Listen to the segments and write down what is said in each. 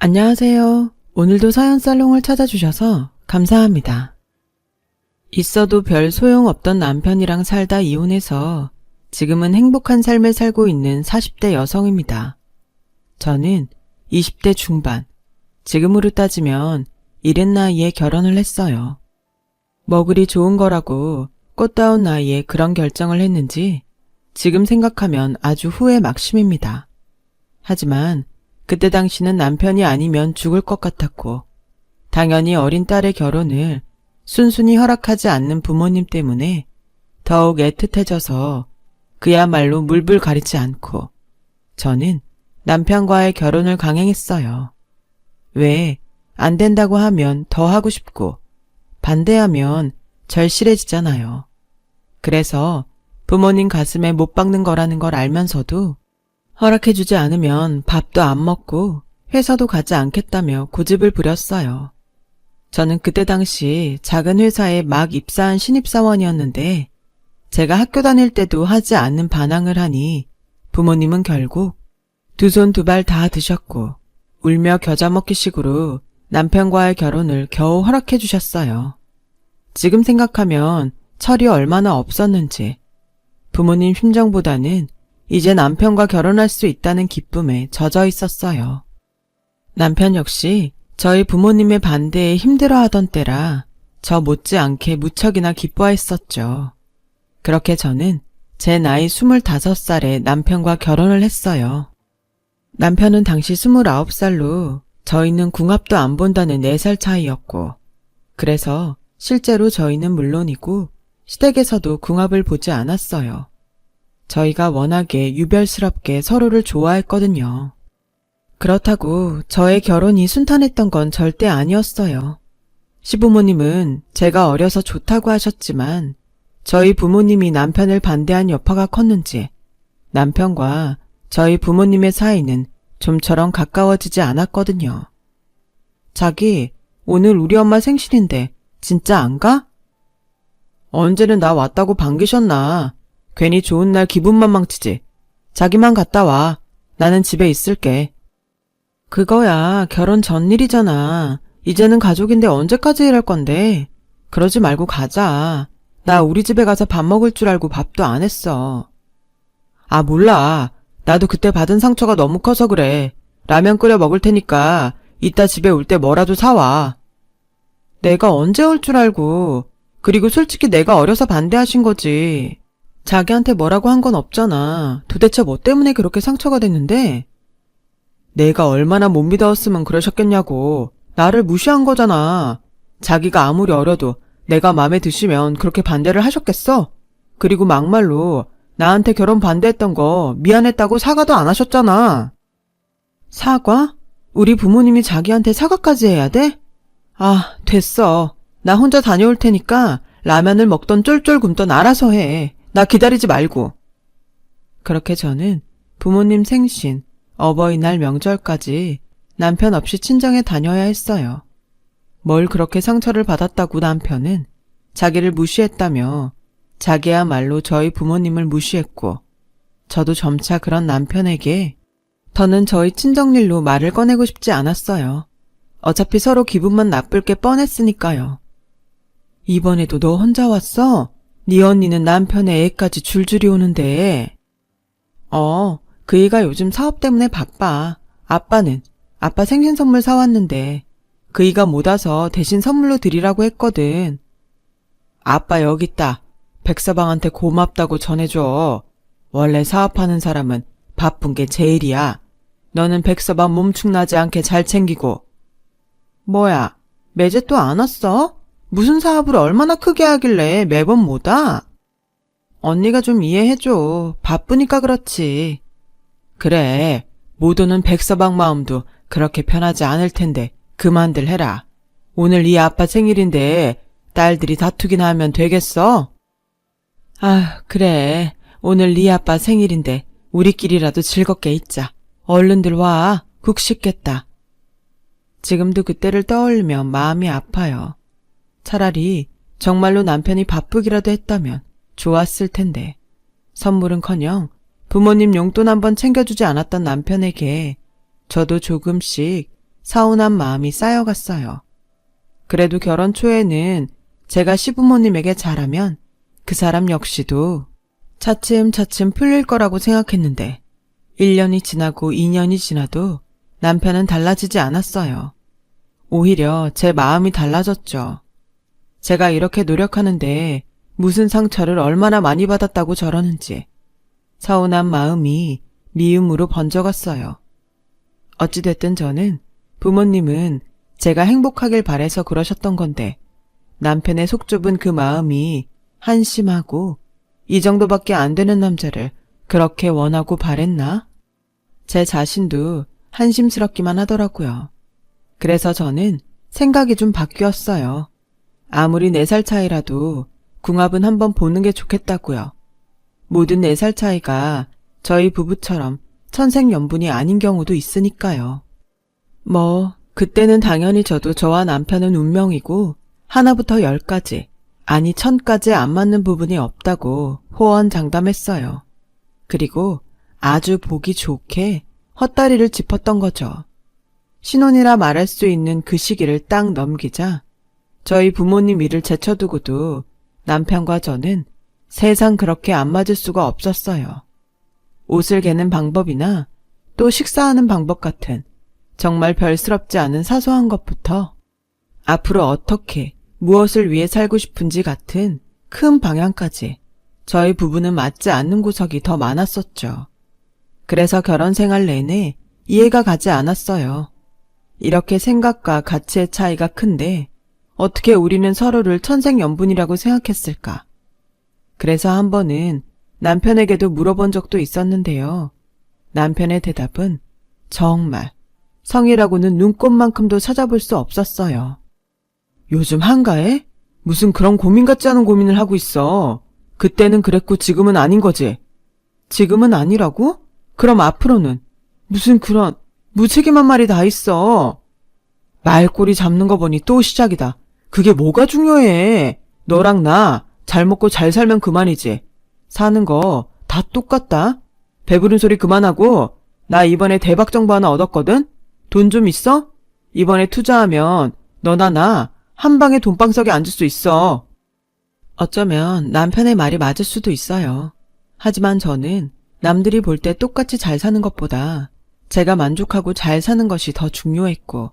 안녕하세요. 오늘도 사연살롱을 찾아주셔서 감사합니다. 있어도 별 소용없던 남편이랑 살다 이혼해서 지금은 행복한 삶을 살고 있는 40대 여성입니다. 저는 20대 중반, 지금으로 따지면 이른 나이에 결혼을 했어요. 뭐 그리 좋은 거라고 꽃다운 나이에 그런 결정을 했는지 지금 생각하면 아주 후회 막심입니다. 하지만 그때 당시는 남편이 아니면 죽을 것 같았고 당연히 어린 딸의 결혼을 순순히 허락하지 않는 부모님 때문에 더욱 애틋해져서 그야말로 물불 가리지 않고 저는 남편과의 결혼을 강행했어요. 왜 안 된다고 하면 더 하고 싶고 반대하면 절실해지잖아요. 그래서 부모님 가슴에 못 박는 거라는 걸 알면서도 허락해주지 않으면 밥도 안 먹고 회사도 가지 않겠다며 고집을 부렸어요. 저는 그때 당시 작은 회사에 막 입사한 신입사원이었는데 제가 학교 다닐 때도 하지 않는 반항을 하니 부모님은 결국 두 손 두 발 다 드셨고 울며 겨자 먹기 식으로 남편과의 결혼을 겨우 허락해 주셨어요. 지금 생각하면 철이 얼마나 없었는지 부모님 심정보다는 이제 남편과 결혼할 수 있다는 기쁨에 젖어 있었어요. 남편 역시 저희 부모님의 반대에 힘들어하던 때라 저 못지않게 무척이나 기뻐했었죠. 그렇게 저는 제 나이 25살에 남편과 결혼을 했어요. 남편은 당시 29살로 저희는 궁합도 안 본다는 4살 차이였고 그래서 실제로 저희는 물론이고 시댁에서도 궁합을 보지 않았어요. 저희가 워낙에 유별스럽게 서로를 좋아했거든요. 그렇다고 저의 결혼이 순탄했던 건 절대 아니었어요. 시부모님은 제가 어려서 좋다고 하셨지만 저희 부모님이 남편을 반대한 여파가 컸는지 남편과 저희 부모님의 사이는 좀처럼 가까워지지 않았거든요. 자기, 오늘 우리 엄마 생신인데 진짜 안 가? 언제는 나 왔다고 반기셨나? 괜히 좋은 날 기분만 망치지. 자기만 갔다 와. 나는 집에 있을게. 그거야 결혼 전 일이잖아. 이제는 가족인데 언제까지 일할 건데. 그러지 말고 가자. 나 우리 집에 가서 밥 먹을 줄 알고 밥도 안 했어. 아 몰라. 나도 그때 받은 상처가 너무 커서 그래. 라면 끓여 먹을 테니까 이따 집에 올 때 뭐라도 사와. 내가 언제 올 줄 알고. 그리고 솔직히 내가 어려서 반대하신 거지. 자기한테 뭐라고 한 건 없잖아. 도대체 뭐 때문에 그렇게 상처가 됐는데? 내가 얼마나 못 믿었으면 그러셨겠냐고. 나를 무시한 거잖아. 자기가 아무리 어려도 내가 마음에 드시면 그렇게 반대를 하셨겠어? 그리고 막말로 나한테 결혼 반대했던 거 미안했다고 사과도 안 하셨잖아. 사과? 우리 부모님이 자기한테 사과까지 해야 돼? 아, 됐어. 나 혼자 다녀올 테니까 라면을 먹던 쫄쫄 굶던 알아서 해. 나 기다리지 말고. 그렇게 저는 부모님 생신, 어버이날 명절까지 남편 없이 친정에 다녀야 했어요. 뭘 그렇게 상처를 받았다고 남편은 자기를 무시했다며 자기야말로 저희 부모님을 무시했고 저도 점차 그런 남편에게 더는 저희 친정일로 말을 꺼내고 싶지 않았어요. 어차피 서로 기분만 나쁠 게 뻔했으니까요. 이번에도 너 혼자 왔어? 네 언니는 남편의 애까지 줄줄이 오는데. 그이가 요즘 사업 때문에 바빠. 아빠는 아빠 생신 선물 사왔는데 그이가 못 와서 대신 선물로 드리라고 했거든. 아빠 여기 있다. 백서방한테 고맙다고 전해줘. 원래 사업하는 사람은 바쁜 게 제일이야. 너는 백서방 몸축나지 않게 잘 챙기고. 뭐야, 매제 또 안 왔어? 무슨 사업을 얼마나 크게 하길래 매번 못 와? 언니가 좀 이해해줘. 바쁘니까 그렇지. 그래, 못 오는 백서방 마음도 그렇게 편하지 않을 텐데 그만들 해라. 오늘 네 아빠 생일인데 딸들이 다투기나 하면 되겠어? 아, 그래. 오늘 네 아빠 생일인데 우리끼리라도 즐겁게 있자. 얼른들 와. 국 식겠다. 지금도 그때를 떠올리면 마음이 아파요. 차라리 정말로 남편이 바쁘기라도 했다면 좋았을 텐데 선물은커녕 부모님 용돈 한번 챙겨주지 않았던 남편에게 저도 조금씩 서운한 마음이 쌓여갔어요. 그래도 결혼 초에는 제가 시부모님에게 잘하면 그 사람 역시도 차츰차츰 풀릴 거라고 생각했는데 1년이 지나고 2년이 지나도 남편은 달라지지 않았어요. 오히려 제 마음이 달라졌죠. 제가 이렇게 노력하는데 무슨 상처를 얼마나 많이 받았다고 저러는지 서운한 마음이 미움으로 번져갔어요. 어찌됐든 저는 부모님은 제가 행복하길 바래서 그러셨던 건데 남편의 속 좁은 그 마음이 한심하고 이 정도밖에 안 되는 남자를 그렇게 원하고 바랬나? 제 자신도 한심스럽기만 하더라고요. 그래서 저는 생각이 좀 바뀌었어요. 아무리 4살 차이라도 궁합은 한번 보는 게 좋겠다고요. 모든 4살 차이가 저희 부부처럼 천생연분이 아닌 경우도 있으니까요. 그때는 당연히 저도 저와 남편은 운명이고 하나부터 10까지, 아니 1000까지 안 맞는 부분이 없다고 호언장담했어요. 그리고 아주 보기 좋게 헛다리를 짚었던 거죠. 신혼이라 말할 수 있는 그 시기를 딱 넘기자 저희 부모님 일을 제쳐두고도 남편과 저는 세상 그렇게 안 맞을 수가 없었어요. 옷을 개는 방법이나 또 식사하는 방법 같은 정말 별스럽지 않은 사소한 것부터 앞으로 어떻게 무엇을 위해 살고 싶은지 같은 큰 방향까지 저희 부부는 맞지 않는 구석이 더 많았었죠. 그래서 결혼 생활 내내 이해가 가지 않았어요. 이렇게 생각과 가치의 차이가 큰데 어떻게 우리는 서로를 천생연분이라고 생각했을까? 그래서 한 번은 남편에게도 물어본 적도 있었는데요. 남편의 대답은 정말 성이라고는 눈꼽만큼도 찾아볼 수 없었어요. 요즘 한가해? 무슨 그런 고민 같지 않은 고민을 하고 있어. 그때는 그랬고 지금은 아닌 거지. 지금은 아니라고? 그럼 앞으로는? 무슨 그런 무책임한 말이 다 있어. 말꼬리 잡는 거 보니 또 시작이다. 그게 뭐가 중요해. 너랑 나 잘 먹고 잘 살면 그만이지. 사는 거 다 똑같다. 배부른 소리 그만하고 나 이번에 대박 정보 하나 얻었거든? 돈 좀 있어? 이번에 투자하면 너나 나 한 방에 돈방석에 앉을 수 있어. 어쩌면 남편의 말이 맞을 수도 있어요. 하지만 저는 남들이 볼 때 똑같이 잘 사는 것보다 제가 만족하고 잘 사는 것이 더 중요했고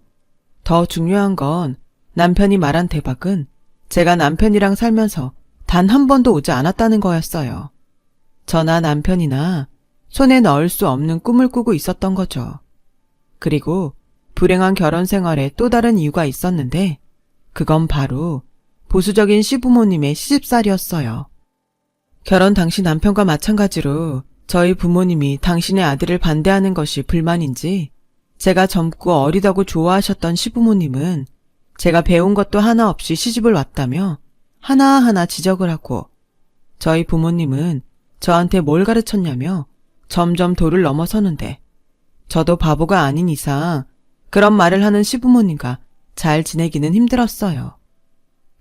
더 중요한 건 남편이 말한 대박은 제가 남편이랑 살면서 단 한 번도 오지 않았다는 거였어요. 저나 남편이나 손에 넣을 수 없는 꿈을 꾸고 있었던 거죠. 그리고 불행한 결혼 생활에 또 다른 이유가 있었는데 그건 바로 보수적인 시부모님의 시집살이였어요. 결혼 당시 남편과 마찬가지로 저희 부모님이 당신의 아들을 반대하는 것이 불만인지 제가 젊고 어리다고 좋아하셨던 시부모님은 제가 배운 것도 하나 없이 시집을 왔다며 하나하나 지적을 하고 저희 부모님은 저한테 뭘 가르쳤냐며 점점 도를 넘어서는데 저도 바보가 아닌 이상 그런 말을 하는 시부모님과 잘 지내기는 힘들었어요.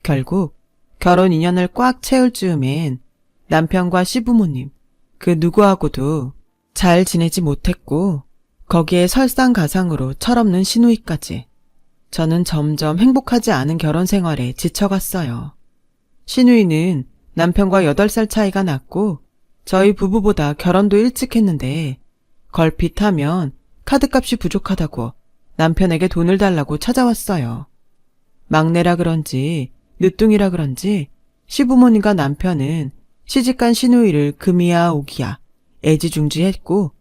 결국 결혼 2년을 꽉 채울 즈음엔 남편과 시부모님 그 누구하고도 잘 지내지 못했고 거기에 설상가상으로 철없는 시누이까지 저는 점점 행복하지 않은 결혼 생활에 지쳐갔어요. 시누이는 남편과 8살 차이가 났고 저희 부부보다 결혼도 일찍 했는데 걸핏하면 카드값이 부족하다고 남편에게 돈을 달라고 찾아왔어요. 막내라 그런지 늦둥이라 그런지 시부모님과 남편은 시집간 시누이를 금이야 오기야 애지중지했고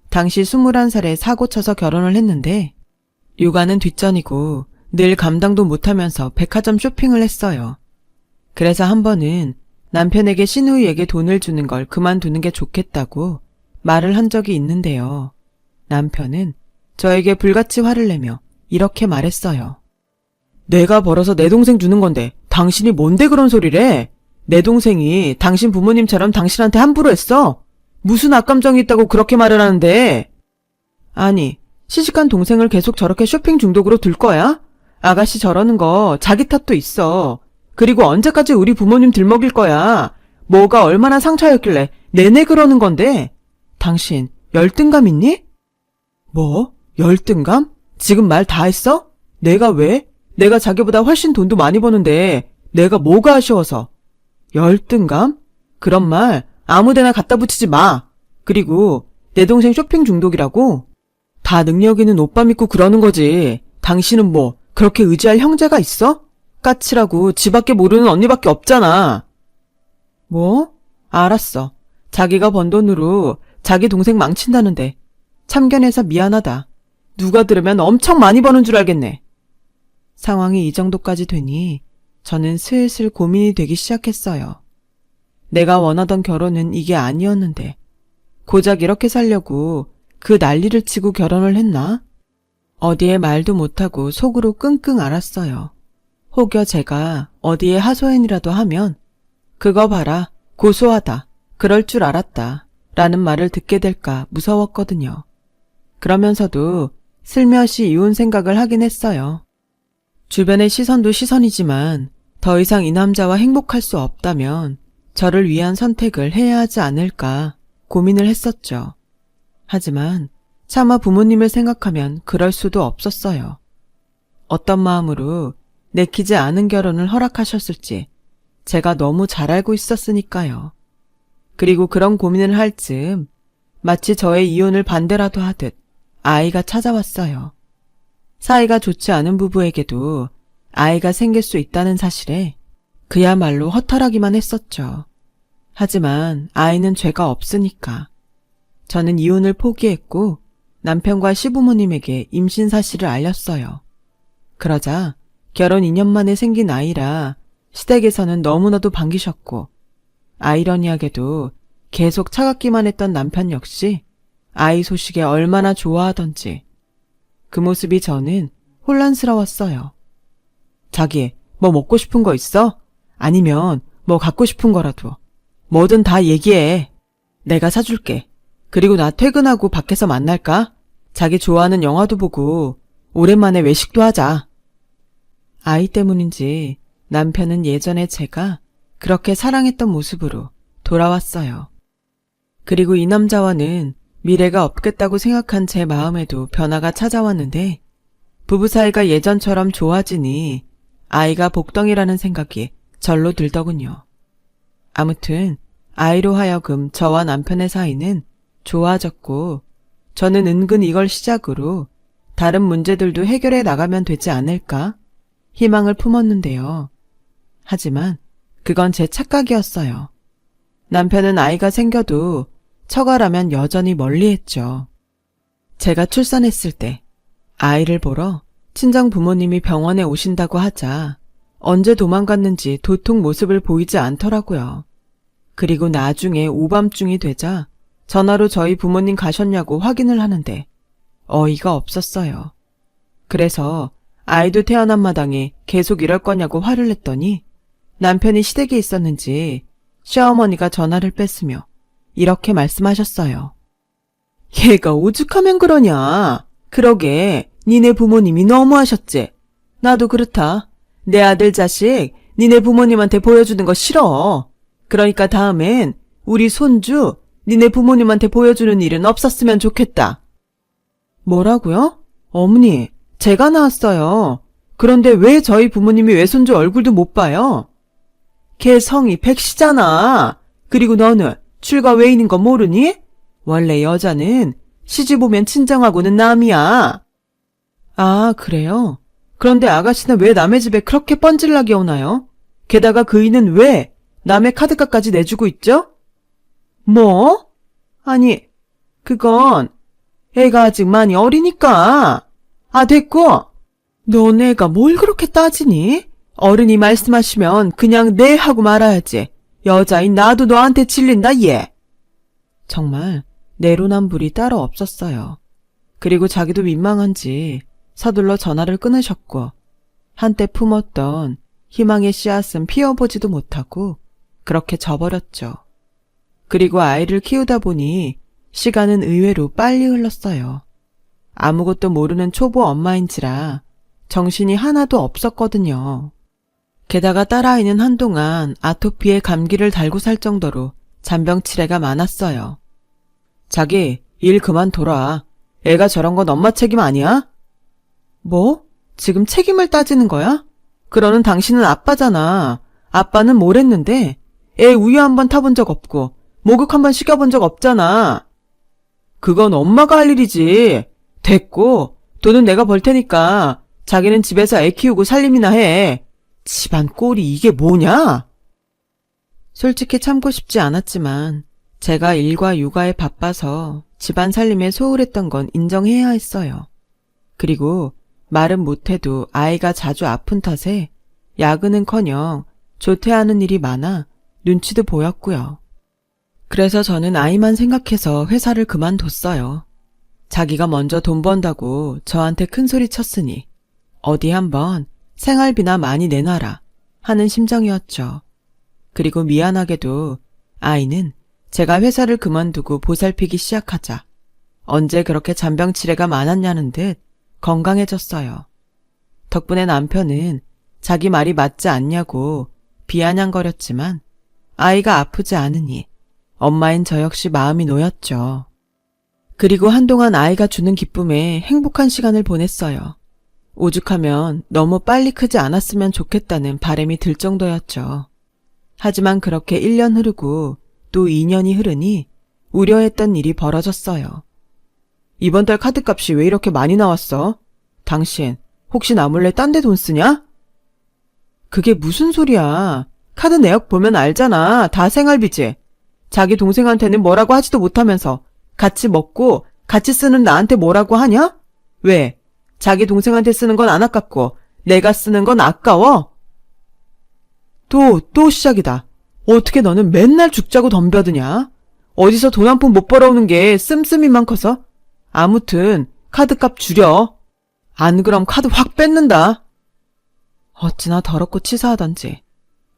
당시 21살에 사고 쳐서 결혼을 했는데 육아는 뒷전이고 늘 감당도 못하면서 백화점 쇼핑을 했어요. 그래서 한 번은 남편에게 시누이에게 돈을 주는 걸 그만두는 게 좋겠다고 말을 한 적이 있는데요. 남편은 저에게 불같이 화를 내며 이렇게 말했어요. 내가 벌어서 내 동생 주는 건데 당신이 뭔데 그런 소리를 해? 내 동생이 당신 부모님처럼 당신한테 함부로 했어? 무슨 악감정이 있다고 그렇게 말을 하는데? 아니, 시집간 동생을 계속 저렇게 쇼핑 중독으로 둘 거야? 아가씨 저러는 거 자기 탓도 있어. 그리고 언제까지 우리 부모님 들먹일 거야? 뭐가 얼마나 상처였길래 내내 그러는 건데? 당신 열등감 있니? 뭐? 열등감? 지금 말 다 했어? 내가 왜? 내가 자기보다 훨씬 돈도 많이 버는데 내가 뭐가 아쉬워서. 열등감? 그런 말 아무데나 갖다 붙이지 마. 그리고 내 동생 쇼핑 중독이라고? 다 능력 있는 오빠 믿고 그러는 거지. 당신은 뭐 그렇게 의지할 형제가 있어? 까칠하고 지밖에 모르는 언니밖에 없잖아. 뭐? 알았어. 자기가 번 돈으로 자기 동생 망친다는데 참견해서 미안하다. 누가 들으면 엄청 많이 버는 줄 알겠네. 상황이 이 정도까지 되니 저는 슬슬 고민이 되기 시작했어요. 내가 원하던 결혼은 이게 아니었는데 고작 이렇게 살려고 그 난리를 치고 결혼을 했나? 어디에 말도 못하고 속으로 끙끙 앓았어요. 혹여 제가 어디에 하소연이라도 하면 그거 봐라, 고소하다, 그럴 줄 알았다 라는 말을 듣게 될까 무서웠거든요. 그러면서도 슬며시 이혼 생각을 하긴 했어요. 주변의 시선도 시선이지만 더 이상 이 남자와 행복할 수 없다면 저를 위한 선택을 해야 하지 않을까 고민을 했었죠. 하지만 차마 부모님을 생각하면 그럴 수도 없었어요. 어떤 마음으로 내키지 않은 결혼을 허락하셨을지 제가 너무 잘 알고 있었으니까요. 그리고 그런 고민을 할 즈음 마치 저의 이혼을 반대라도 하듯 아이가 찾아왔어요. 사이가 좋지 않은 부부에게도 아이가 생길 수 있다는 사실에 그야말로 허탈하기만 했었죠. 하지만 아이는 죄가 없으니까. 저는 이혼을 포기했고 남편과 시부모님에게 임신 사실을 알렸어요. 그러자 결혼 2년 만에 생긴 아이라 시댁에서는 너무나도 반기셨고 아이러니하게도 계속 차갑기만 했던 남편 역시 아이 소식에 얼마나 좋아하던지 그 모습이 저는 혼란스러웠어요. 자기, 뭐 먹고 싶은 거 있어? 아니면 뭐 갖고 싶은 거라도 뭐든 다 얘기해. 내가 사줄게. 그리고 나 퇴근하고 밖에서 만날까? 자기 좋아하는 영화도 보고 오랜만에 외식도 하자. 아이 때문인지 남편은 예전에 제가 그렇게 사랑했던 모습으로 돌아왔어요. 그리고 이 남자와는 미래가 없겠다고 생각한 제 마음에도 변화가 찾아왔는데 부부 사이가 예전처럼 좋아지니 아이가 복덩이라는 생각이 절로 들더군요. 아무튼 아이로 하여금 저와 남편의 사이는 좋아졌고 저는 은근 이걸 시작으로 다른 문제들도 해결해 나가면 되지 않을까 희망을 품었는데요. 하지만 그건 제 착각이었어요. 남편은 아이가 생겨도 처가라면 여전히 멀리했죠. 제가 출산했을 때 아이를 보러 친정 부모님이 병원에 오신다고 하자 언제 도망갔는지 도통 모습을 보이지 않더라고요. 그리고 나중에 오밤중이 되자 전화로 저희 부모님 가셨냐고 확인을 하는데 어이가 없었어요. 그래서 아이도 태어난 마당에 계속 이럴 거냐고 화를 냈더니 남편이 시댁에 있었는지 시어머니가 전화를 뺐으며 이렇게 말씀하셨어요. 얘가 오죽하면 그러냐. 그러게 니네 부모님이 너무하셨지. 나도 그렇다. 내 아들 자식 니네 부모님한테 보여주는 거 싫어. 그러니까 다음엔 우리 손주 니네 부모님한테 보여주는 일은 없었으면 좋겠다. 뭐라고요? 어머니, 제가 낳았어요. 그런데 왜 저희 부모님이 외손주 얼굴도 못 봐요? 걔 성이 백씨잖아. 그리고 너는 출가 외인인 거 모르니? 원래 여자는 시집 오면 친정하고는 남이야. 아, 그래요? 그런데 아가씨는 왜 남의 집에 그렇게 뻔질나게 오나요? 게다가 그이는 왜 남의 카드값까지 내주고 있죠? 뭐? 아니, 그건 애가 아직 많이 어리니까. 아, 됐고. 너네가 뭘 그렇게 따지니? 어른이 말씀하시면 그냥 네 하고 말아야지. 여자인 나도 너한테 질린다, 얘. 정말 내로남불이 따로 없었어요. 그리고 자기도 민망한지 서둘러 전화를 끊으셨고 한때 품었던 희망의 씨앗은 피워보지도 못하고 그렇게 져버렸죠. 그리고 아이를 키우다 보니 시간은 의외로 빨리 흘렀어요. 아무것도 모르는 초보 엄마인지라 정신이 하나도 없었거든요. 게다가 딸아이는 한동안 아토피에 감기를 달고 살 정도로 잔병치레가 많았어요. 자기, 일 그만둬라. 애가 저런 건 엄마 책임 아니야? 뭐? 지금 책임을 따지는 거야? 그러는 당신은 아빠잖아. 아빠는 뭘 했는데? 애 우유 한 번 타본 적 없고 목욕 한 번 시켜본 적 없잖아. 그건 엄마가 할 일이지. 됐고 돈은 내가 벌 테니까 자기는 집에서 애 키우고 살림이나 해. 집안 꼴이 이게 뭐냐? 솔직히 참고 싶지 않았지만 제가 일과 육아에 바빠서 집안 살림에 소홀했던 건 인정해야 했어요. 그리고 말은 못해도 아이가 자주 아픈 탓에 야근은커녕 조퇴하는 일이 많아 눈치도 보였고요. 그래서 저는 아이만 생각해서 회사를 그만뒀어요. 자기가 먼저 돈 번다고 저한테 큰소리 쳤으니 어디 한번 생활비나 많이 내놔라 하는 심정이었죠. 그리고 미안하게도 아이는 제가 회사를 그만두고 보살피기 시작하자 언제 그렇게 잔병치레가 많았냐는 듯 건강해졌어요. 덕분에 남편은 자기 말이 맞지 않냐고 비아냥거렸지만 아이가 아프지 않으니 엄마인 저 역시 마음이 놓였죠. 그리고 한동안 아이가 주는 기쁨에 행복한 시간을 보냈어요. 오죽하면 너무 빨리 크지 않았으면 좋겠다는 바람이 들 정도였죠. 하지만 그렇게 1년 흐르고 또 2년이 흐르니 우려했던 일이 벌어졌어요. 이번 달 카드값이 왜 이렇게 많이 나왔어? 당신 혹시 나 몰래 딴 데 돈 쓰냐? 그게 무슨 소리야. 카드 내역 보면 알잖아. 다 생활비지. 자기 동생한테는 뭐라고 하지도 못하면서 같이 먹고 같이 쓰는 나한테 뭐라고 하냐? 왜? 자기 동생한테 쓰는 건 안 아깝고 내가 쓰는 건 아까워? 또 시작이다. 어떻게 너는 맨날 죽자고 덤벼드냐? 어디서 돈 한 푼 못 벌어오는 게 씀씀이만 커서? 아무튼 카드값 줄여. 안 그럼 카드 확 뺏는다. 어찌나 더럽고 치사하던지.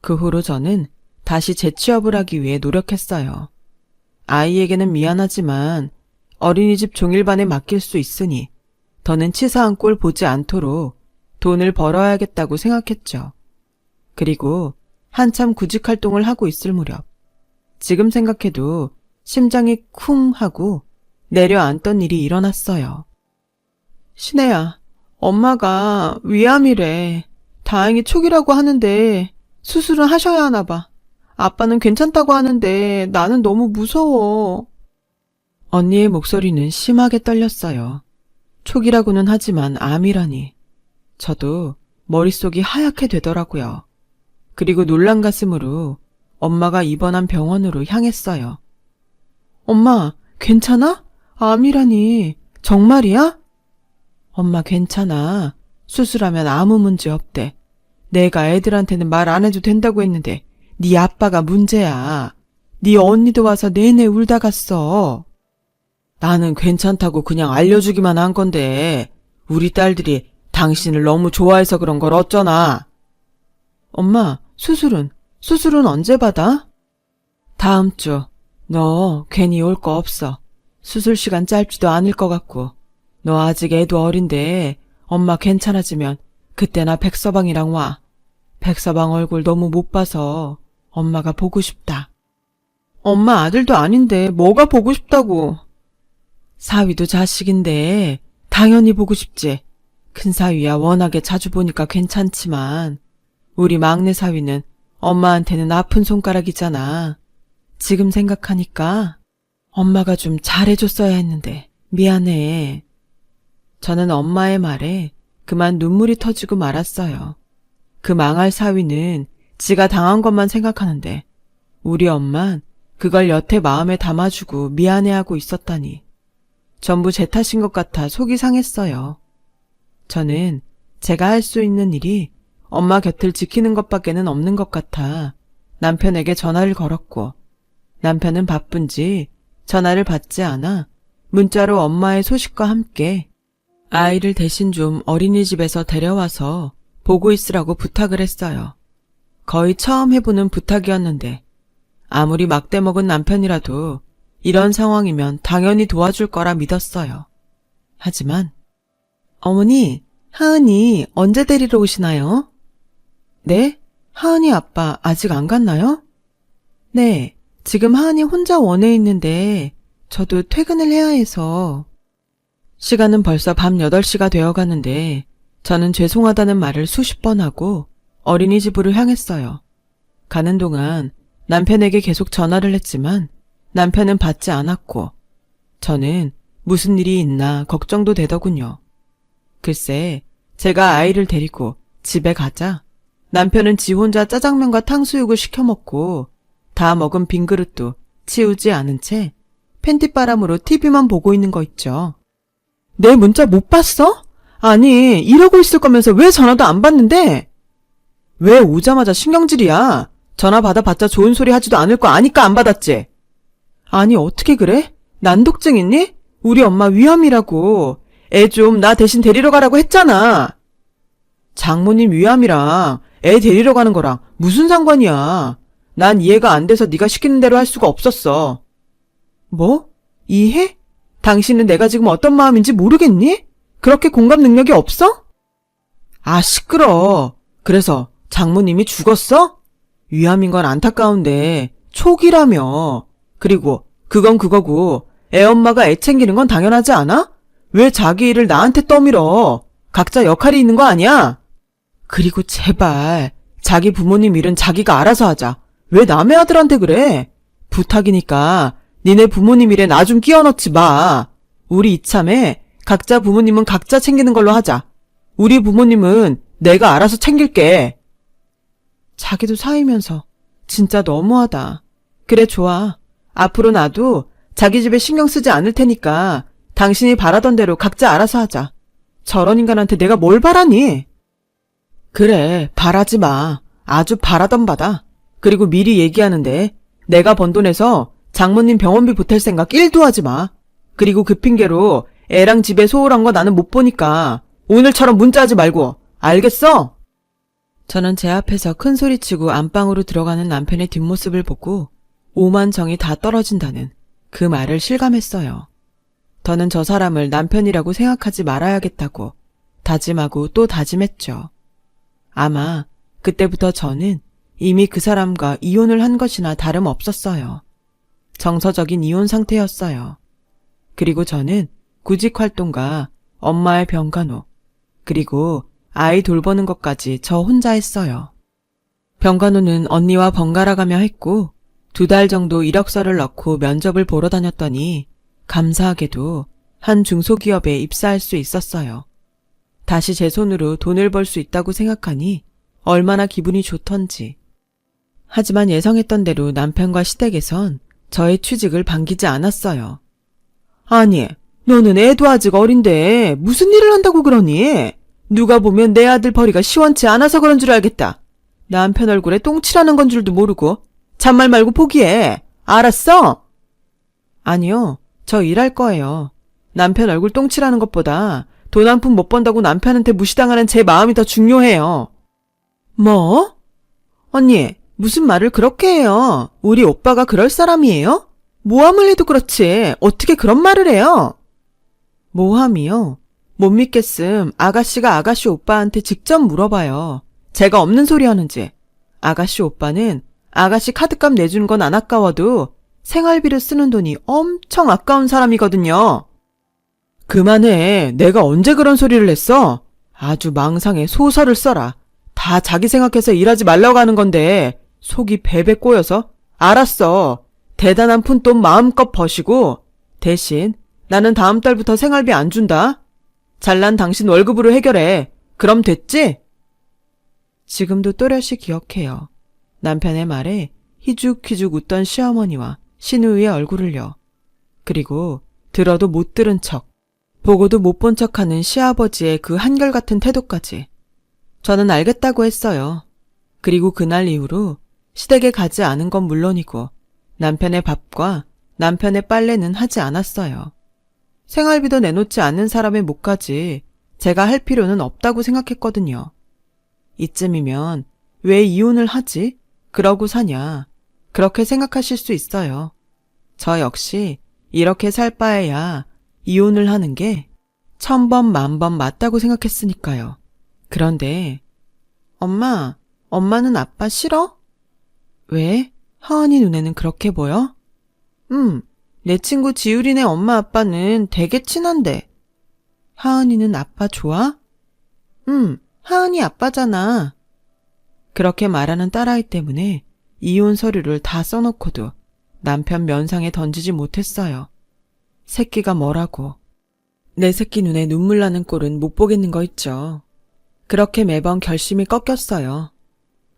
그 후로 저는 다시 재취업을 하기 위해 노력했어요. 아이에게는 미안하지만 어린이집 종일반에 맡길 수 있으니 더는 치사한 꼴 보지 않도록 돈을 벌어야겠다고 생각했죠. 그리고 한참 구직 활동을 하고 있을 무렵 지금 생각해도 심장이 쿵 하고 내려앉던 일이 일어났어요. 신혜야, 엄마가 위암이래. 다행히 초기라고 하는데 수술은 하셔야 하나 봐. 아빠는 괜찮다고 하는데 나는 너무 무서워. 언니의 목소리는 심하게 떨렸어요. 초기라고는 하지만 암이라니. 저도 머릿속이 하얗게 되더라고요. 그리고 놀란 가슴으로 엄마가 입원한 병원으로 향했어요. 엄마, 괜찮아? 암이라니. 정말이야? 엄마 괜찮아. 수술하면 아무 문제 없대. 내가 애들한테는 말 안 해도 된다고 했는데 네 아빠가 문제야. 네 언니도 와서 내내 울다 갔어. 나는 괜찮다고 그냥 알려주기만 한 건데 우리 딸들이 당신을 너무 좋아해서 그런 걸 어쩌나. 엄마, 수술은 언제 받아? 다음 주. 너 괜히 올 거 없어. 수술 시간 짧지도 않을 것 같고. 너 아직 애도 어린데 엄마 괜찮아지면 그때나 백서방이랑 와. 백서방 얼굴 너무 못 봐서 엄마가 보고 싶다. 엄마 아들도 아닌데 뭐가 보고 싶다고. 사위도 자식인데 당연히 보고 싶지. 큰 사위야 워낙에 자주 보니까 괜찮지만 우리 막내 사위는 엄마한테는 아픈 손가락이잖아. 지금 생각하니까 엄마가 좀 잘해줬어야 했는데 미안해. 저는 엄마의 말에 그만 눈물이 터지고 말았어요. 그 망할 사위는 지가 당한 것만 생각하는데 우리 엄만 그걸 여태 마음에 담아주고 미안해하고 있었다니. 전부 제 탓인 것 같아 속이 상했어요. 저는 제가 할 수 있는 일이 엄마 곁을 지키는 것밖에는 없는 것 같아 남편에게 전화를 걸었고 남편은 바쁜지 전화를 받지 않아 문자로 엄마의 소식과 함께 아이를 대신 좀 어린이집에서 데려와서 보고 있으라고 부탁을 했어요. 거의 처음 해보는 부탁이었는데 아무리 막대먹은 남편이라도 이런 상황이면 당연히 도와줄 거라 믿었어요. 하지만 어머니, 하은이 언제 데리러 오시나요? 네? 하은이 아빠 아직 안 갔나요? 네, 지금 하은이 혼자 원에 있는데 저도 퇴근을 해야 해서. 시간은 벌써 밤 8시가 되어가는데 저는 죄송하다는 말을 수십 번 하고 어린이집으로 향했어요. 가는 동안 남편에게 계속 전화를 했지만 남편은 받지 않았고 저는 무슨 일이 있나 걱정도 되더군요. 글쎄, 제가 아이를 데리고 집에 가자 남편은 지 혼자 짜장면과 탕수육을 시켜 먹고 다 먹은 빈 그릇도 치우지 않은 채 팬티바람으로 TV만 보고 있는 거 있죠. 내 문자 못 봤어? 아니, 이러고 있을 거면서 왜 전화도 안 받는데? 왜 오자마자 신경질이야? 전화 받아봤자 좋은 소리 하지도 않을 거 아니까 안 받았지? 아니, 어떻게 그래? 난독증 있니? 우리 엄마 위암이라고. 애 좀 나 대신 데리러 가라고 했잖아. 장모님 위암이랑 애 데리러 가는 거랑 무슨 상관이야. 난 이해가 안 돼서 네가 시키는 대로 할 수가 없었어. 뭐? 이해? 당신은 내가 지금 어떤 마음인지 모르겠니? 그렇게 공감 능력이 없어? 아, 시끄러. 그래서 장모님이 죽었어? 위암인 건 안타까운데 초기라며. 그리고 그건 그거고 애 엄마가 애 챙기는 건 당연하지 않아? 왜 자기 일을 나한테 떠밀어? 각자 역할이 있는 거 아니야? 그리고 제발 자기 부모님 일은 자기가 알아서 하자. 왜 남의 아들한테 그래? 부탁이니까 니네 부모님 일에 나 좀 끼워 넣지 마. 우리 이참에 각자 부모님은 각자 챙기는 걸로 하자. 우리 부모님은 내가 알아서 챙길게. 자기도 사이면서 진짜 너무하다. 그래 좋아. 앞으로 나도 자기 집에 신경 쓰지 않을 테니까 당신이 바라던 대로 각자 알아서 하자. 저런 인간한테 내가 뭘 바라니? 그래, 바라지 마. 아주 바라던 바다. 그리고 미리 얘기하는데 내가 번 돈에서 장모님 병원비 보탤 생각 1도 하지 마. 그리고 그 핑계로 애랑 집에 소홀한 거 나는 못 보니까 오늘처럼 문자하지 말고. 알겠어? 저는 제 앞에서 큰 소리치고 안방으로 들어가는 남편의 뒷모습을 보고 오만 정이 다 떨어진다는 그 말을 실감했어요. 더는 저 사람을 남편이라고 생각하지 말아야겠다고 다짐하고 또 다짐했죠. 아마 그때부터 저는 이미 그 사람과 이혼을 한 것이나 다름없었어요. 정서적인 이혼 상태였어요. 그리고 저는 구직 활동과 엄마의 병간호, 그리고 아이 돌보는 것까지 저 혼자 했어요. 병간호는 언니와 번갈아 가며 했고 2달 정도 이력서를 넣고 면접을 보러 다녔더니 감사하게도 한 중소기업에 입사할 수 있었어요. 다시 제 손으로 돈을 벌 수 있다고 생각하니 얼마나 기분이 좋던지. 하지만 예상했던 대로 남편과 시댁에선 저의 취직을 반기지 않았어요. 아니, 너는 애도 아직 어린데 무슨 일을 한다고 그러니? 누가 보면 내 아들 벌이가 시원치 않아서 그런 줄 알겠다. 남편 얼굴에 똥칠하는 건 줄도 모르고 잔말 말고 포기해. 알았어? 아니요, 저 일할 거예요. 남편 얼굴 똥칠하는 것보다 돈 한 푼 못 번다고 남편한테 무시당하는 제 마음이 더 중요해요. 뭐? 언니, 무슨 말을 그렇게 해요? 우리 오빠가 그럴 사람이에요? 모함을 해도 그렇지 어떻게 그런 말을 해요? 모함이요? 못 믿겠음 아가씨가 아가씨 오빠한테 직접 물어봐요. 제가 없는 소리 하는지. 아가씨 오빠는 아가씨 카드값 내주는 건 안 아까워도 생활비를 쓰는 돈이 엄청 아까운 사람이거든요. 그만해. 내가 언제 그런 소리를 했어? 아주 망상에 소설을 써라. 다 자기 생각해서 일하지 말라고 하는 건데 속이 베베 꼬여서. 알았어. 대단한 푼돈 마음껏 버시고 대신 나는 다음 달부터 생활비 안 준다. 잘난 당신 월급으로 해결해. 그럼 됐지? 지금도 또렷이 기억해요. 남편의 말에 희죽희죽 웃던 시어머니와 시누이의 얼굴을요. 그리고 들어도 못 들은 척, 보고도 못 본 척하는 시아버지의 그 한결같은 태도까지. 저는 알겠다고 했어요. 그리고 그날 이후로 시댁에 가지 않은 건 물론이고 남편의 밥과 남편의 빨래는 하지 않았어요. 생활비도 내놓지 않는 사람의 몫까지 제가 할 필요는 없다고 생각했거든요. 이쯤이면 왜 이혼을 하지? 그러고 사냐? 그렇게 생각하실 수 있어요. 저 역시 이렇게 살 바에야 이혼을 하는 게 1000번 만번 맞다고 생각했으니까요. 그런데 엄마는 아빠 싫어? 왜? 하은이 눈에는 그렇게 보여? 내 친구 지율이네 엄마 아빠는 되게 친한데. 하은이는 아빠 좋아? 하은이 아빠잖아. 그렇게 말하는 딸아이 때문에 이혼 서류를 다 써놓고도 남편 면상에 던지지 못했어요. 새끼가 뭐라고. 내 새끼 눈에 눈물 나는 꼴은 못 보겠는 거 있죠. 그렇게 매번 결심이 꺾였어요.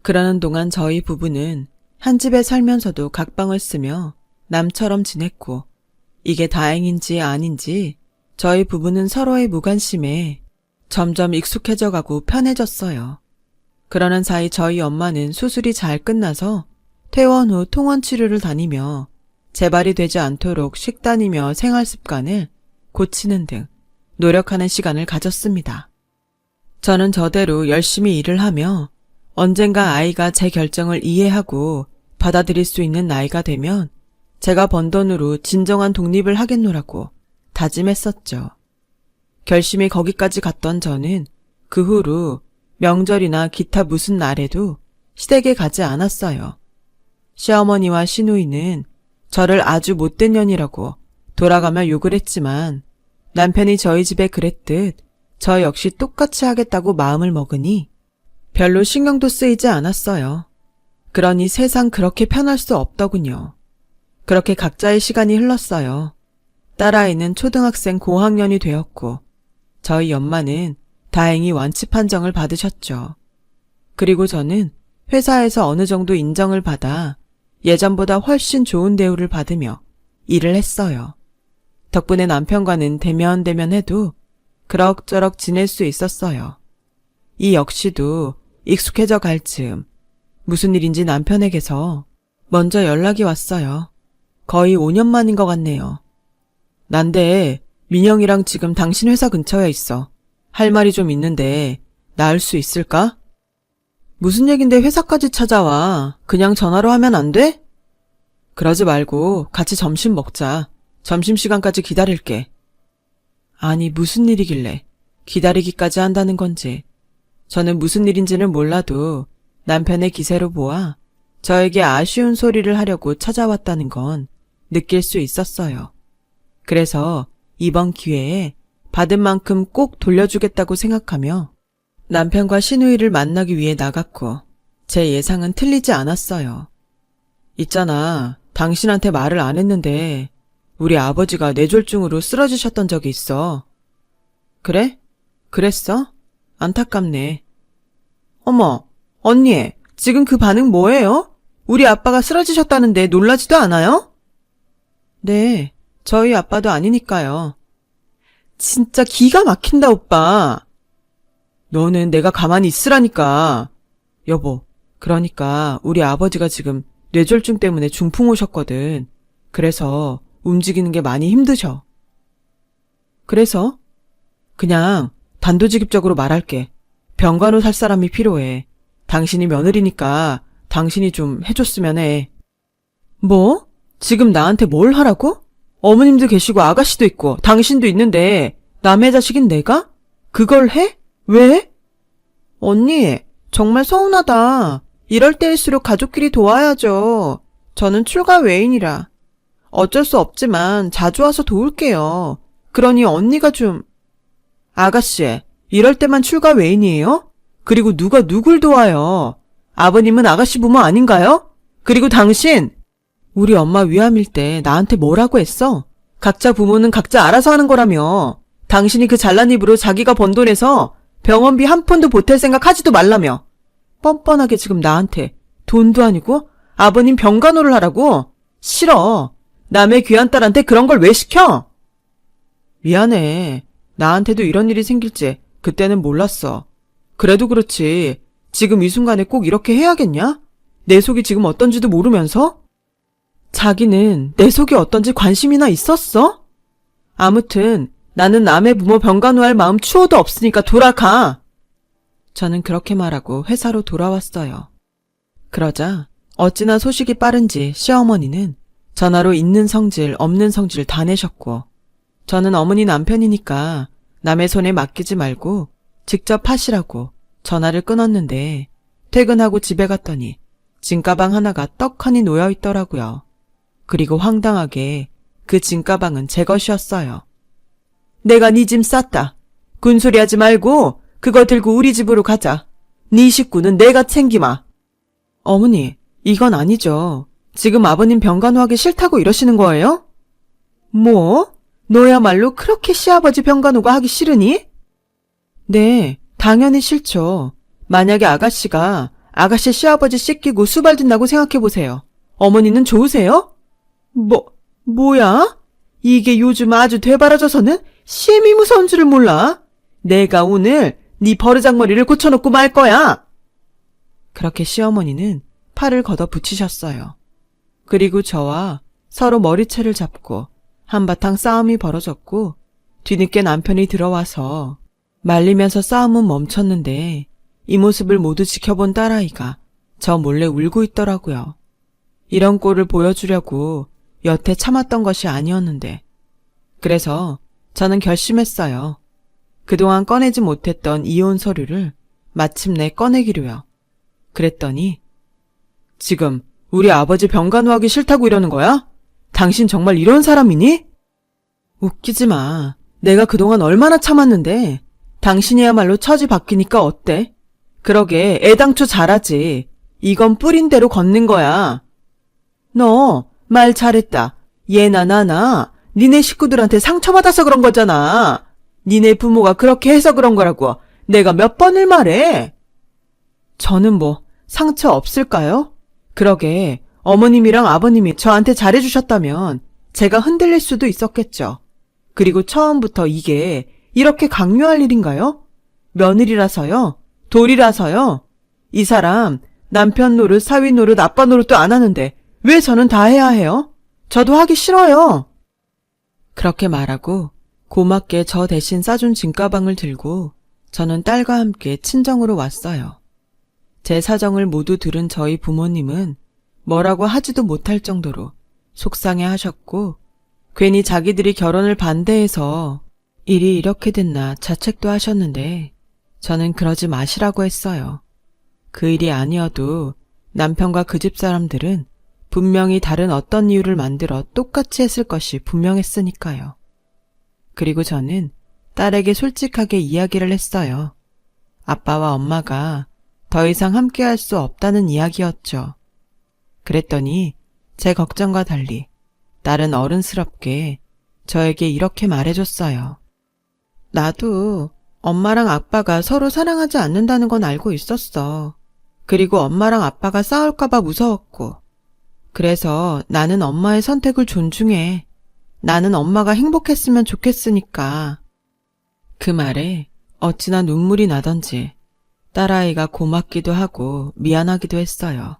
그러는 동안 저희 부부는 한 집에 살면서도 각방을 쓰며 남처럼 지냈고, 이게 다행인지 아닌지 저희 부부는 서로의 무관심에 점점 익숙해져 가고 편해졌어요. 그러는 사이 저희 엄마는 수술이 잘 끝나서 퇴원 후 통원 치료를 다니며 재발이 되지 않도록 식단이며 생활 습관을 고치는 등 노력하는 시간을 가졌습니다. 저는 저대로 열심히 일을 하며 언젠가 아이가 제 결정을 이해하고 받아들일 수 있는 나이가 되면 제가 번 돈으로 진정한 독립을 하겠노라고 다짐했었죠. 결심이 거기까지 갔던 저는 그 후로 명절이나 기타 무슨 날에도 시댁에 가지 않았어요. 시어머니와 시누이는 저를 아주 못된 년이라고 돌아가며 욕을 했지만 남편이 저희 집에 그랬듯 저 역시 똑같이 하겠다고 마음을 먹으니 별로 신경도 쓰이지 않았어요. 그러니 세상 그렇게 편할 수 없더군요. 그렇게 각자의 시간이 흘렀어요. 딸아이는 초등학생 고학년이 되었고 저희 엄마는 다행히 완치 판정을 받으셨죠. 그리고 저는 회사에서 어느 정도 인정을 받아 예전보다 훨씬 좋은 대우를 받으며 일을 했어요. 덕분에 남편과는 대면해도 그럭저럭 지낼 수 있었어요. 이 역시도 익숙해져 갈 즈음 무슨 일인지 남편에게서 먼저 연락이 왔어요. 거의 5년 만인 것 같네요. 난데 민영이랑 지금 당신 회사 근처에 있어. 할 말이 좀 있는데 나을 수 있을까? 무슨 얘긴데 회사까지 찾아와. 그냥 전화로 하면 안 돼? 그러지 말고 같이 점심 먹자. 점심시간까지 기다릴게. 아니 무슨 일이길래 기다리기까지 한다는 건지. 저는 무슨 일인지는 몰라도 남편의 기세로 보아 저에게 아쉬운 소리를 하려고 찾아왔다는 건 느낄 수 있었어요. 그래서 이번 기회에 받은 만큼 꼭 돌려주겠다고 생각하며 남편과 시누이를 만나기 위해 나갔고 제 예상은 틀리지 않았어요. 있잖아, 당신한테 말을 안 했는데 우리 아버지가 뇌졸중으로 쓰러지셨던 적이 있어. 그래? 그랬어? 안타깝네. 어머, 언니, 지금 그 반응 뭐예요? 우리 아빠가 쓰러지셨다는데 놀라지도 않아요? 네, 저희 아빠도 아니니까요. 진짜 기가 막힌다, 오빠. 너는 내가 가만히 있으라니까. 여보, 그러니까 우리 아버지가 지금 뇌졸중 때문에 중풍 오셨거든. 그래서 움직이는 게 많이 힘드셔. 그래서? 그냥 단도직입적으로 말할게. 병간호 살 사람이 필요해. 당신이 며느리니까 당신이 좀 해줬으면 해. 뭐? 지금 나한테 뭘 하라고? 어머님도 계시고 아가씨도 있고 당신도 있는데 남의 자식인 내가? 그걸 해? 왜? 언니, 정말 서운하다. 이럴 때일수록 가족끼리 도와야죠. 저는 출가 외인이라. 어쩔 수 없지만 자주 와서 도울게요. 그러니 언니가 좀... 아가씨, 이럴 때만 출가 외인이에요? 그리고 누가 누굴 도와요? 아버님은 아가씨 부모 아닌가요? 그리고 당신! 우리 엄마 위암일 때 나한테 뭐라고 했어? 각자 부모는 각자 알아서 하는 거라며. 당신이 그 잘난 입으로 자기가 번 돈에서 병원비 한 푼도 보탤 생각 하지도 말라며. 뻔뻔하게 지금 나한테 돈도 아니고 아버님 병간호를 하라고? 싫어. 남의 귀한 딸한테 그런 걸 왜 시켜? 미안해. 나한테도 이런 일이 생길지 그때는 몰랐어. 그래도 그렇지. 지금 이 순간에 꼭 이렇게 해야겠냐? 내 속이 지금 어떤지도 모르면서? 자기는 내 속이 어떤지 관심이나 있었어? 아무튼 나는 남의 부모 병간호할 마음 추호도 없으니까 돌아가. 저는 그렇게 말하고 회사로 돌아왔어요. 그러자 어찌나 소식이 빠른지 시어머니는 전화로 있는 성질 없는 성질 다 내셨고 저는 어머니 남편이니까 남의 손에 맡기지 말고 직접 하시라고 전화를 끊었는데 퇴근하고 집에 갔더니 짐가방 하나가 떡하니 놓여 있더라고요. 그리고 황당하게 그 짐가방은 제 것이었어요. 내가 네 짐 쌌다. 군소리 하지 말고 그거 들고 우리 집으로 가자. 네 식구는 내가 챙기마. 어머니, 이건 아니죠. 지금 아버님 병간호하기 싫다고 이러시는 거예요? 뭐? 너야말로 그렇게 시아버지 병간호가 하기 싫으니? 네, 당연히 싫죠. 만약에 아가씨가 아가씨 시아버지 씻기고 수발진다고 생각해보세요. 어머니는 좋으세요? 뭐야? 이게 요즘 아주 되바라져서는 심히 무서운 줄을 몰라. 내가 오늘 네 버르장머리를 고쳐놓고 말 거야. 그렇게 시어머니는 팔을 걷어 붙이셨어요. 그리고 저와 서로 머리채를 잡고 한바탕 싸움이 벌어졌고 뒤늦게 남편이 들어와서 말리면서 싸움은 멈췄는데 이 모습을 모두 지켜본 딸아이가 저 몰래 울고 있더라고요. 이런 꼴을 보여주려고 여태 참았던 것이 아니었는데 그래서 저는 결심했어요. 그동안 꺼내지 못했던 이혼 서류를 마침내 꺼내기로요. 그랬더니 지금 우리 아버지 병간호하기 싫다고 이러는 거야? 당신 정말 이런 사람이니? 웃기지 마. 내가 그동안 얼마나 참았는데 당신이야말로 처지 바뀌니까 어때? 그러게 애당초 잘하지. 이건 뿌린 대로 걷는 거야. 너 말 잘했다. 얘나 나나 니네 식구들한테 상처받아서 그런 거잖아. 니네 부모가 그렇게 해서 그런 거라고 내가 몇 번을 말해. 저는 뭐 상처 없을까요? 그러게 어머님이랑 아버님이 저한테 잘해주셨다면 제가 흔들릴 수도 있었겠죠. 그리고 처음부터 이게 이렇게 강요할 일인가요? 며느리라서요? 돌이라서요? 이 사람 남편 노릇, 사위 노릇, 아빠 노릇도 안 하는데 왜 저는 다 해야 해요? 저도 하기 싫어요. 그렇게 말하고 고맙게 저 대신 싸준 짐가방을 들고 저는 딸과 함께 친정으로 왔어요. 제 사정을 모두 들은 저희 부모님은 뭐라고 하지도 못할 정도로 속상해 하셨고 괜히 자기들이 결혼을 반대해서 일이 이렇게 됐나 자책도 하셨는데 저는 그러지 마시라고 했어요. 그 일이 아니어도 남편과 그 집 사람들은 분명히 다른 어떤 이유를 만들어 똑같이 했을 것이 분명했으니까요. 그리고 저는 딸에게 솔직하게 이야기를 했어요. 아빠와 엄마가 더 이상 함께할 수 없다는 이야기였죠. 그랬더니 제 걱정과 달리 딸은 어른스럽게 저에게 이렇게 말해줬어요. 나도 엄마랑 아빠가 서로 사랑하지 않는다는 건 알고 있었어. 그리고 엄마랑 아빠가 싸울까봐 무서웠고. 그래서 나는 엄마의 선택을 존중해. 나는 엄마가 행복했으면 좋겠으니까. 그 말에 어찌나 눈물이 나던지 딸아이가 고맙기도 하고 미안하기도 했어요.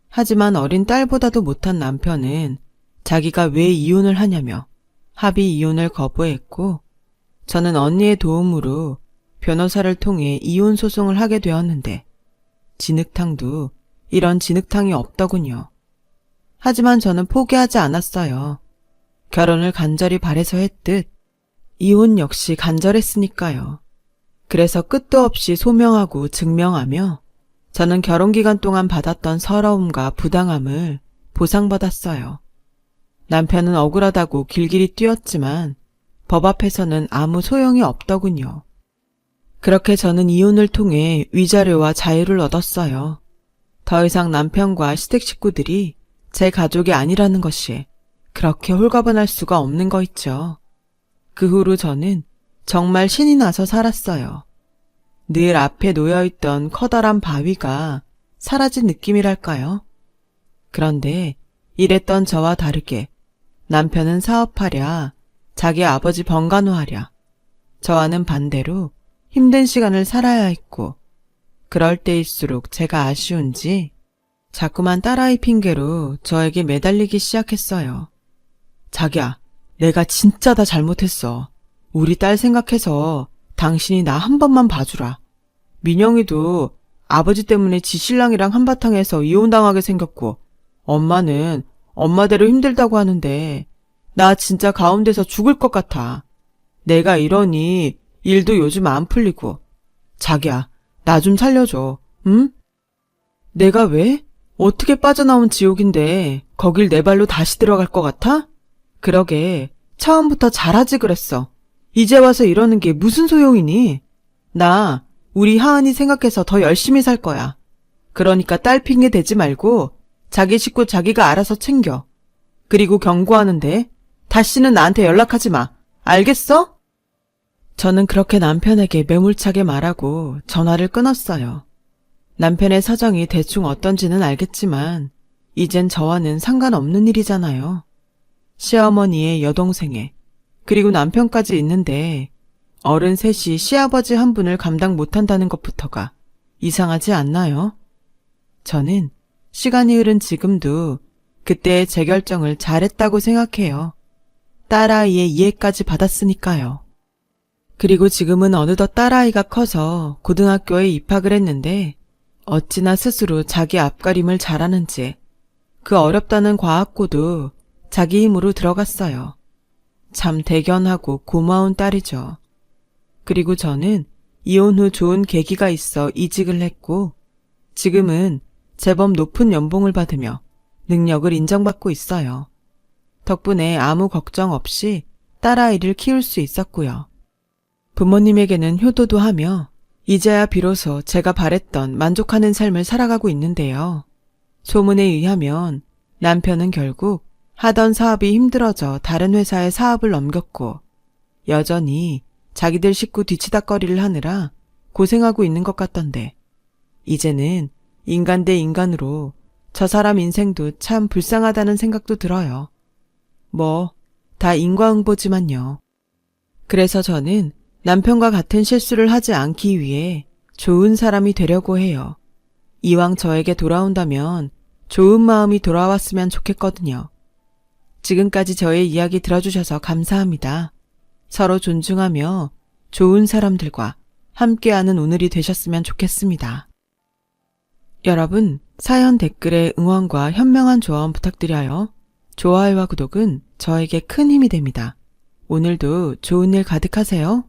하지만 어린 딸보다도 못한 남편은 자기가 왜 이혼을 하냐며 합의 이혼을 거부했고 저는 언니의 도움으로 변호사를 통해 이혼 소송을 하게 되었는데 진흙탕도 이런 진흙탕이 없더군요. 하지만 저는 포기하지 않았어요. 결혼을 간절히 바래서 했듯 이혼 역시 간절했으니까요. 그래서 끝도 없이 소명하고 증명하며 저는 결혼기간 동안 받았던 서러움과 부당함을 보상받았어요. 남편은 억울하다고 길길이 뛰었지만 법 앞에서는 아무 소용이 없더군요. 그렇게 저는 이혼을 통해 위자료와 자유를 얻었어요. 더 이상 남편과 시댁 식구들이 제 가족이 아니라는 것이 그렇게 홀가분할 수가 없는 거 있죠. 그 후로 저는 정말 신이 나서 살았어요. 늘 앞에 놓여있던 커다란 바위가 사라진 느낌이랄까요? 그런데 이랬던 저와 다르게 남편은 사업하랴, 자기 아버지 번간호하랴, 저와는 반대로 힘든 시간을 살아야 했고 그럴 때일수록 제가 아쉬운지 자꾸만 딸아이 핑계로 저에게 매달리기 시작했어요. 자기야, 내가 진짜 다 잘못했어. 우리 딸 생각해서 당신이 나 한 번만 봐주라. 민영이도 아버지 때문에 지 신랑이랑 한바탕에서 이혼당하게 생겼고 엄마는 엄마대로 힘들다고 하는데 나 진짜 가운데서 죽을 것 같아. 내가 이러니 일도 요즘 안 풀리고. 자기야, 나 좀 살려줘. 응? 내가 왜? 어떻게 빠져나온 지옥인데 거길 내 발로 다시 들어갈 것 같아? 그러게 처음부터 잘하지 그랬어. 이제 와서 이러는 게 무슨 소용이니? 나 우리 하은이 생각해서 더 열심히 살 거야. 그러니까 딸 핑계 대지 말고 자기 식구 자기가 알아서 챙겨. 그리고 경고하는데 다시는 나한테 연락하지 마. 알겠어? 저는 그렇게 남편에게 매몰차게 말하고 전화를 끊었어요. 남편의 사정이 대충 어떤지는 알겠지만 이젠 저와는 상관없는 일이잖아요. 시어머니의 여동생에 그리고 남편까지 있는데 어른 셋이 시아버지 한 분을 감당 못한다는 것부터가 이상하지 않나요? 저는 시간이 흐른 지금도 그때의 제 결정을 잘했다고 생각해요. 딸아이의 이해까지 받았으니까요. 그리고 지금은 어느덧 딸아이가 커서 고등학교에 입학을 했는데 어찌나 스스로 자기 앞가림을 잘하는지 그 어렵다는 과학고도 자기 힘으로 들어갔어요. 참 대견하고 고마운 딸이죠. 그리고 저는 이혼 후 좋은 계기가 있어 이직을 했고 지금은 제법 높은 연봉을 받으며 능력을 인정받고 있어요. 덕분에 아무 걱정 없이 딸아이를 키울 수 있었고요. 부모님에게는 효도도 하며 이제야 비로소 제가 바랬던 만족하는 삶을 살아가고 있는데요. 소문에 의하면 남편은 결국 하던 사업이 힘들어져 다른 회사에 사업을 넘겼고 여전히 자기들 식구 뒤치다꺼리를 하느라 고생하고 있는 것 같던데 이제는 인간 대 인간으로 저 사람 인생도 참 불쌍하다는 생각도 들어요. 뭐 다 인과응보지만요. 그래서 저는 남편과 같은 실수를 하지 않기 위해 좋은 사람이 되려고 해요. 이왕 저에게 돌아온다면 좋은 마음이 돌아왔으면 좋겠거든요. 지금까지 저의 이야기 들어주셔서 감사합니다. 서로 존중하며 좋은 사람들과 함께하는 오늘이 되셨으면 좋겠습니다. 여러분, 사연 댓글에 응원과 현명한 조언 부탁드려요. 좋아요와 구독은 저에게 큰 힘이 됩니다. 오늘도 좋은 일 가득하세요.